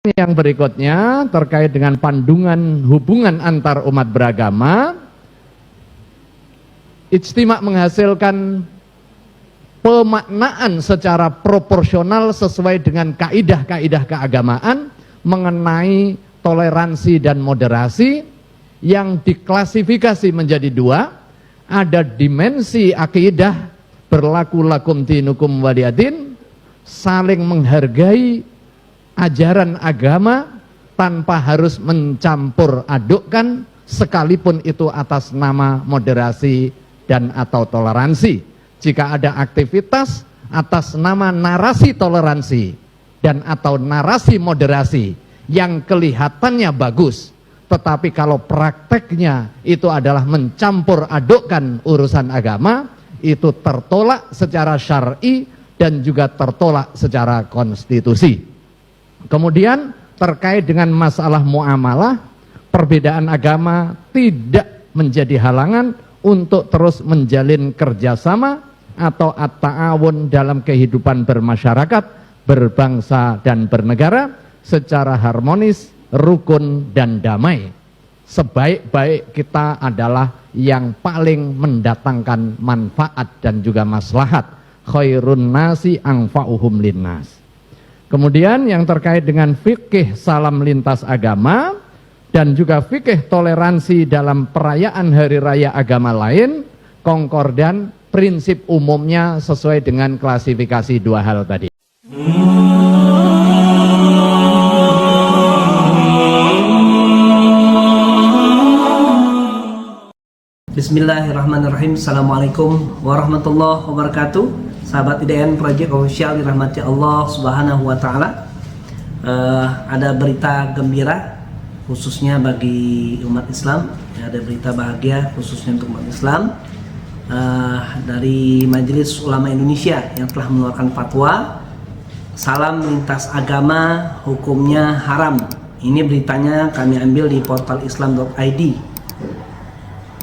Yang berikutnya terkait dengan panduan hubungan antar umat beragama. Ijtima' menghasilkan pemaknaan secara proporsional sesuai dengan kaidah-kaidah keagamaan mengenai toleransi dan moderasi yang diklasifikasi menjadi dua. Ada dimensi akidah, berlaku lakum dinukum waliyadin, saling menghargai ajaran agama tanpa harus mencampur adukkan, sekalipun itu atas nama moderasi dan atau toleransi. Jika ada aktivitas atas nama narasi toleransi dan atau narasi moderasi yang kelihatannya bagus, tetapi kalau prakteknya itu adalah mencampur adukkan urusan agama, itu tertolak secara syar'i dan juga tertolak secara konstitusi. Kemudian terkait dengan masalah muamalah, perbedaan agama tidak menjadi halangan untuk terus menjalin kerjasama atau at-ta'awun dalam kehidupan bermasyarakat, berbangsa dan bernegara secara harmonis, rukun dan damai. Sebaik-baik kita adalah yang paling mendatangkan manfaat dan juga maslahat. Khairun nasi anfa'uhum linnas. Kemudian yang terkait dengan fikih salam lintas agama dan juga fikih toleransi dalam perayaan hari raya agama lain, konkordan prinsip umumnya sesuai dengan klasifikasi dua hal tadi. Bismillahirrahmanirrahim. Assalamualaikum warahmatullahi wabarakatuh. Sahabat IDN Project Official dirahmati Allah Subhanahu wa Ta'ala. Ada berita gembira khususnya bagi umat Islam, ada berita bahagia khususnya untuk umat Islam dari Majelis Ulama Indonesia yang telah mengeluarkan fatwa salam lintas agama hukumnya haram. Ini beritanya kami ambil di portal islam.id.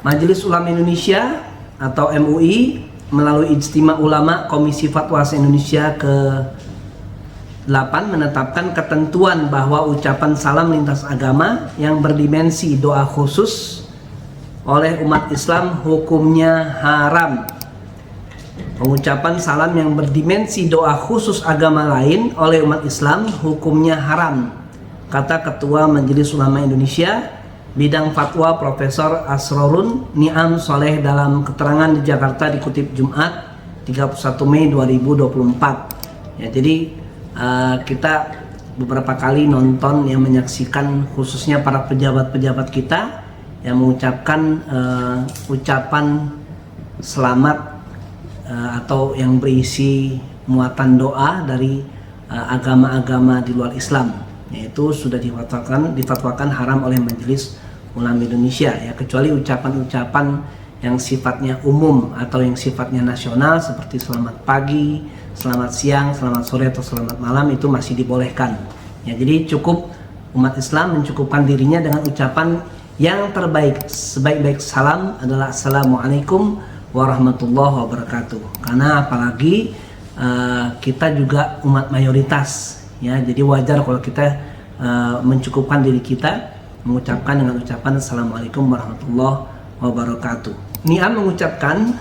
Majelis Ulama Indonesia atau MUI melalui Ijtima' Ulama Komisi Fatwa se-Indonesia ke-8 menetapkan ketentuan bahwa ucapan salam lintas agama yang berdimensi doa khusus oleh umat Islam hukumnya haram. Pengucapan salam yang berdimensi doa khusus agama lain oleh umat Islam hukumnya haram, kata Ketua Majelis Ulama Indonesia Bidang Fatwa Profesor Asrorun Ni'am Soleh dalam keterangan di Jakarta dikutip Jumat 31 Mei 2024. Ya, jadi kita beberapa kali nonton yang menyaksikan khususnya para pejabat-pejabat kita yang mengucapkan ucapan selamat atau yang berisi muatan doa dari agama-agama di luar Islam, yaitu sudah difatwakan haram oleh Majelis Ulama Indonesia, ya, kecuali ucapan-ucapan yang sifatnya umum atau yang sifatnya nasional seperti selamat pagi, selamat siang, selamat sore atau selamat malam, itu masih dibolehkan. Ya, jadi cukup umat Islam mencukupkan dirinya dengan ucapan yang terbaik. Sebaik-baik salam adalah Assalamualaikum warahmatullahi wabarakatuh. Karena apalagi kita juga umat mayoritas, ya, jadi wajar kalau kita mencukupkan diri kita mengucapkan dengan ucapan Assalamualaikum warahmatullahi wabarakatuh. Ni'am mengucapkan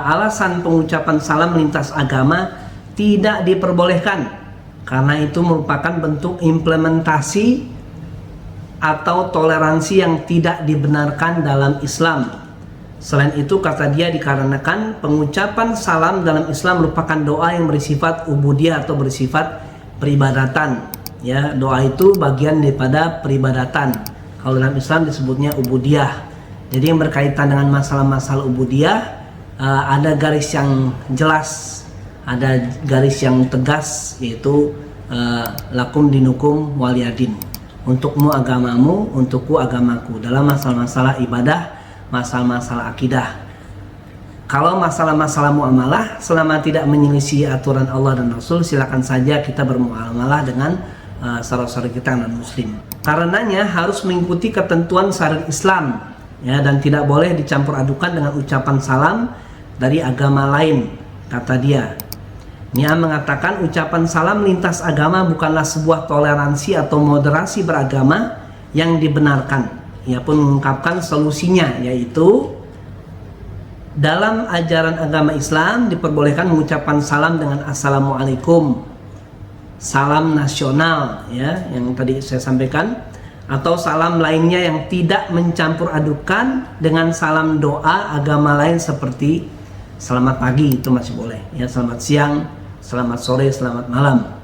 alasan pengucapan salam lintas agama tidak diperbolehkan karena itu merupakan bentuk implementasi atau toleransi yang tidak dibenarkan dalam Islam. Selain itu, kata dia, dikarenakan pengucapan salam dalam Islam merupakan doa yang bersifat ubudiyah atau bersifat peribadatan. Ya, doa itu bagian daripada peribadatan. Kalau dalam Islam disebutnya ubudiyah. Jadi yang berkaitan dengan masalah-masalah ubudiyah ada garis yang jelas, ada garis yang tegas, yaitu lakum dinukum waliyadin. Untukmu agamamu, untukku agamaku. Dalam masalah-masalah ibadah, masalah-masalah akidah. Kalau masalah-masalah muamalah, selama tidak menyelisih aturan Allah dan Rasul, silakan saja kita bermuamalah dengan saudara-saudara kita non muslim. Karenanya harus mengikuti ketentuan syariat Islam, ya, dan tidak boleh dicampur adukan dengan ucapan salam dari agama lain, kata dia. Niam mengatakan ucapan salam lintas agama bukanlah sebuah toleransi atau moderasi beragama yang dibenarkan. Ia pun mengungkapkan solusinya, yaitu dalam ajaran agama Islam diperbolehkan mengucapkan salam dengan Assalamualaikum, salam nasional ya yang tadi saya sampaikan, atau salam lainnya yang tidak mencampur adukan dengan salam doa agama lain seperti selamat pagi, itu masih boleh ya, selamat siang, selamat sore, selamat malam.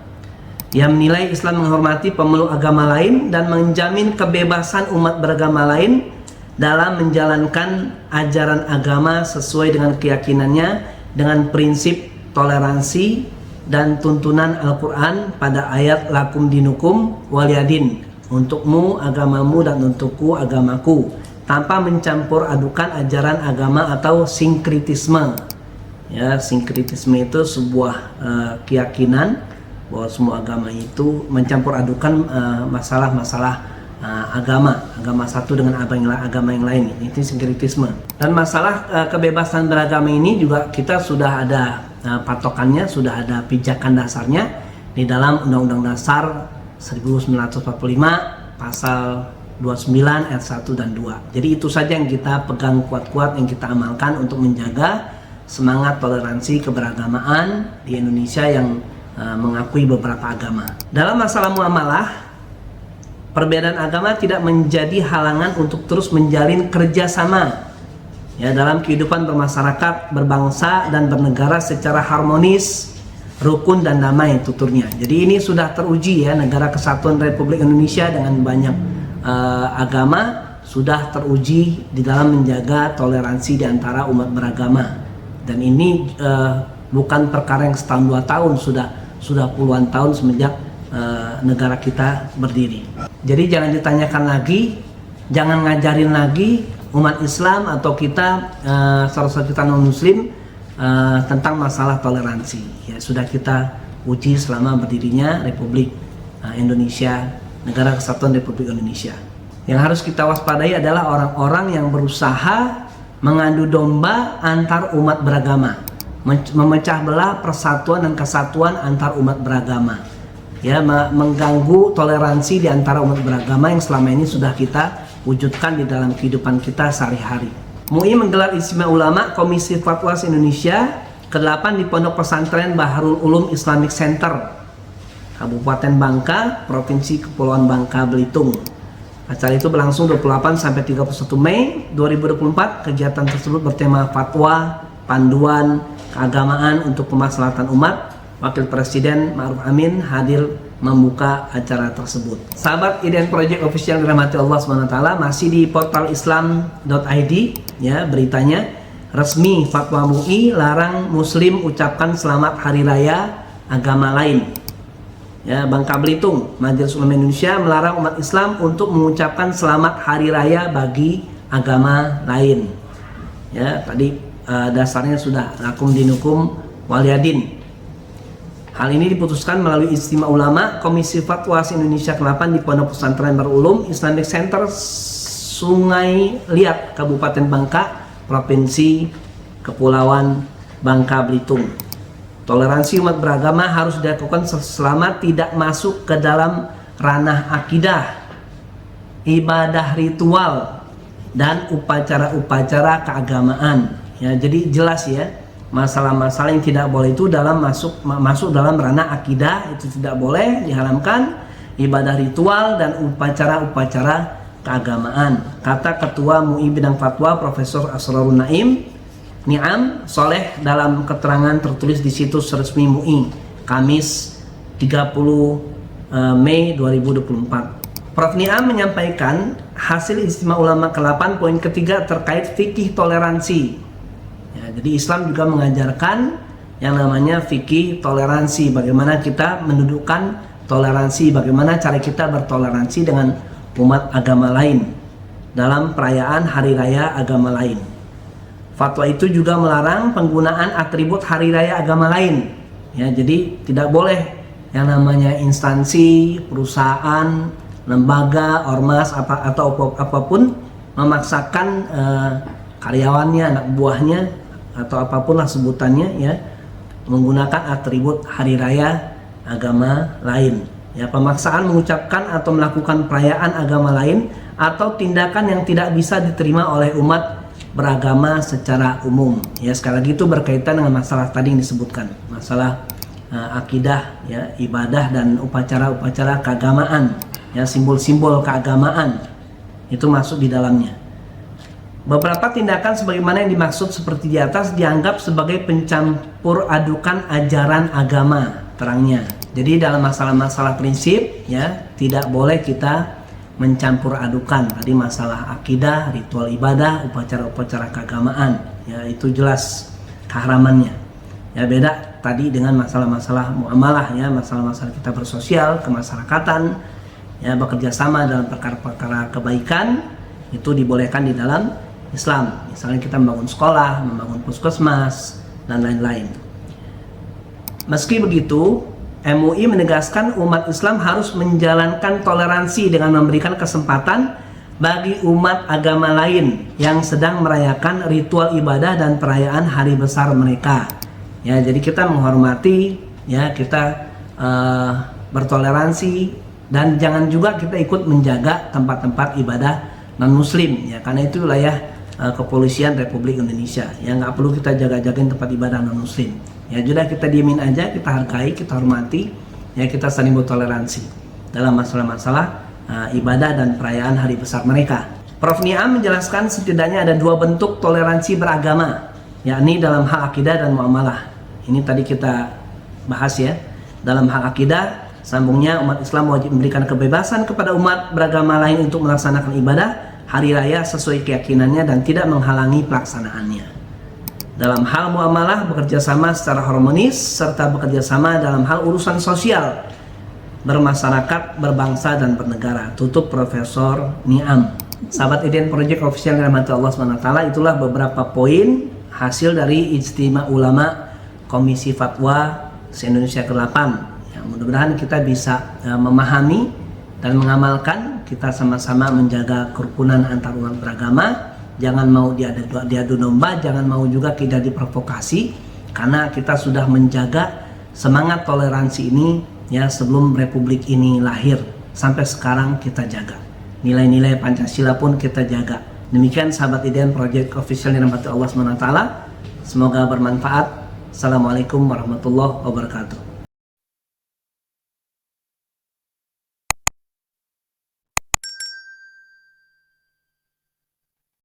Ia menilai Islam menghormati pemeluk agama lain dan menjamin kebebasan umat beragama lain dalam menjalankan ajaran agama sesuai dengan keyakinannya dengan prinsip toleransi dan tuntunan Al-Quran pada ayat lakum dinukum waliyadin, untukmu agamamu dan untukku agamaku, tanpa mencampur adukan ajaran agama atau sinkritisme. Ya, sinkritisme itu sebuah keyakinan bahwa semua agama itu mencampur adukan masalah-masalah agama satu dengan agama yang lain. Itu sinkritisme. Dan masalah kebebasan beragama ini juga kita sudah ada patokannya, sudah ada pijakan dasarnya di dalam Undang-Undang Dasar 1945 pasal 29 ayat 1 dan 2. Jadi itu saja yang kita pegang kuat-kuat, yang kita amalkan untuk menjaga semangat toleransi keberagamaan di Indonesia yang mengakui beberapa agama. Dalam masalah muamalah, perbedaan agama tidak menjadi halangan untuk terus menjalin kerjasama ya dalam kehidupan bermasyarakat, berbangsa dan bernegara secara harmonis, rukun dan damai tuturnya. Jadi ini sudah teruji ya, negara kesatuan Republik Indonesia dengan banyak agama sudah teruji di dalam menjaga toleransi di antara umat beragama. Dan ini bukan perkara yang setahun 2 tahun, sudah puluhan tahun semenjak negara kita berdiri. Jadi jangan ditanyakan lagi, jangan ngajarin lagi umat Islam atau kita saudara-saudara kita non muslim tentang masalah toleransi. Ya sudah kita uji selama berdirinya Republik Indonesia, Negara Kesatuan Republik Indonesia. Yang harus kita waspadai adalah orang-orang yang berusaha mengadu domba antar umat beragama, memecah belah persatuan dan kesatuan antar umat beragama, ya, mengganggu toleransi di antara umat beragama yang selama ini sudah kita wujudkan di dalam kehidupan kita sehari-hari. MUI menggelar Ijtima Ulama Komisi Fatwa Indonesia ke-8 di Pondok Pesantren Baharul Ulum Islamic Center, Kabupaten Bangka, Provinsi Kepulauan Bangka Belitung. Acara itu berlangsung 28 sampai 31 Mei 2024. Kegiatan tersebut bertema fatwa, panduan, keagamaan untuk kemaslahatan umat. Wakil Presiden Ma'ruf Amin hadir membuka acara tersebut. Sahabat IDN Project Official dirahmati Allah SWT, masih di portal islam.id ya, beritanya resmi fatwa MUI larang muslim ucapkan selamat hari raya agama lain. Ya, Bangka Belitung, Majelis Ulama Indonesia melarang umat Islam untuk mengucapkan selamat hari raya bagi agama lain. Ya, tadi dasarnya sudah lakum dinukum waliyadin. Hal ini diputuskan melalui Ijtima Ulama Komisi Fatwa Indonesia ke-8 di Pondok Pesantren Baharul Ulum Islamic Center Sungai Liat, Kabupaten Bangka, Provinsi Kepulauan Bangka Belitung. Toleransi umat beragama harus dilakukan selama tidak masuk ke dalam ranah akidah, ibadah ritual, dan upacara-upacara keagamaan. Ya, jadi jelas ya, masalah-masalah yang tidak boleh itu masuk dalam ranah akidah, itu tidak boleh, diharamkan. Ibadah ritual dan upacara-upacara keagamaan. Kata Ketua MUI Bidang Fatwa Profesor Asrarun Naim Niam Soleh dalam keterangan tertulis di situs resmi MUI Kamis 30 Mei 2024. Prof. Niam menyampaikan hasil Ijtima Ulama ke-8 poin ketiga terkait fikih toleransi. Ya, jadi Islam juga mengajarkan yang namanya fikih toleransi, bagaimana kita mendudukkan toleransi, bagaimana cara kita bertoleransi dengan umat agama lain dalam perayaan hari raya agama lain. Fatwa itu juga melarang penggunaan atribut hari raya agama lain. Ya, jadi tidak boleh yang namanya instansi, perusahaan, lembaga, ormas atau apapun memaksakan karyawannya, anak buahnya atau apapun lah sebutannya ya, menggunakan atribut hari raya agama lain. Ya, pemaksaan mengucapkan atau melakukan perayaan agama lain atau tindakan yang tidak bisa diterima oleh umat beragama secara umum. Ya, sekali lagi itu berkaitan dengan masalah tadi yang disebutkan, masalah akidah, ya, ibadah dan upacara-upacara keagamaan, ya, simbol-simbol keagamaan itu masuk di dalamnya. Beberapa tindakan sebagaimana yang dimaksud seperti di atas dianggap sebagai pencampur adukan ajaran agama, terangnya. Jadi dalam masalah-masalah prinsip, ya, tidak boleh kita mencampur adukan tadi masalah akidah, ritual ibadah, upacara-upacara keagamaan, ya, itu jelas keharamannya. Ya, beda tadi dengan masalah-masalah muamalah, ya, masalah-masalah kita bersosial, kemasyarakatan, ya, bekerja sama dalam perkara-perkara kebaikan, itu dibolehkan di dalam Islam. Misalnya kita membangun sekolah, membangun puskesmas, dan lain-lain. Meski begitu, MUI menegaskan umat Islam harus menjalankan toleransi dengan memberikan kesempatan bagi umat agama lain yang sedang merayakan ritual ibadah dan perayaan hari besar mereka. Ya, jadi kita menghormati, ya, kita bertoleransi, dan jangan juga kita ikut menjaga tempat-tempat ibadah non-muslim, ya, karena itu wilayah kepolisian Republik Indonesia. Ya, nggak perlu kita jaga-jagain tempat ibadah non-muslim. Ya, sudah kita diemin aja, kita hargai, kita hormati, ya, kita saling bertoleransi dalam masalah-masalah ibadah dan perayaan hari besar mereka. Prof. Niam menjelaskan setidaknya ada 2 bentuk toleransi beragama, yakni dalam hal akidah dan muamalah. Ini tadi kita bahas, ya. Dalam hal akidah, sambungnya umat Islam wajib memberikan kebebasan kepada umat beragama lain untuk melaksanakan ibadah hari raya sesuai keyakinannya dan tidak menghalangi pelaksanaannya. Dalam hal muamalah, bekerja sama secara harmonis serta bekerja sama dalam hal urusan sosial, bermasyarakat, berbangsa, dan bernegara. Tutup Profesor Niam. Sahabat IDN Project Official yang dirahmati Allah SWT, itulah beberapa poin hasil dari Ijtima Ulama Komisi Fatwa se-Indonesia ke-8. Ya, mudah-mudahan kita bisa memahami dan mengamalkan, kita sama-sama menjaga kerukunan antar umat beragama. Jangan mau diadu domba, jangan mau juga kita diprovokasi, karena kita sudah menjaga semangat toleransi ini, ya, sebelum Republik ini lahir sampai sekarang kita jaga. Nilai-nilai Pancasila pun kita jaga. Demikian sahabat IDN Project Official yang dirahmati Allah SWT. Semoga bermanfaat. Assalamualaikum warahmatullahi wabarakatuh.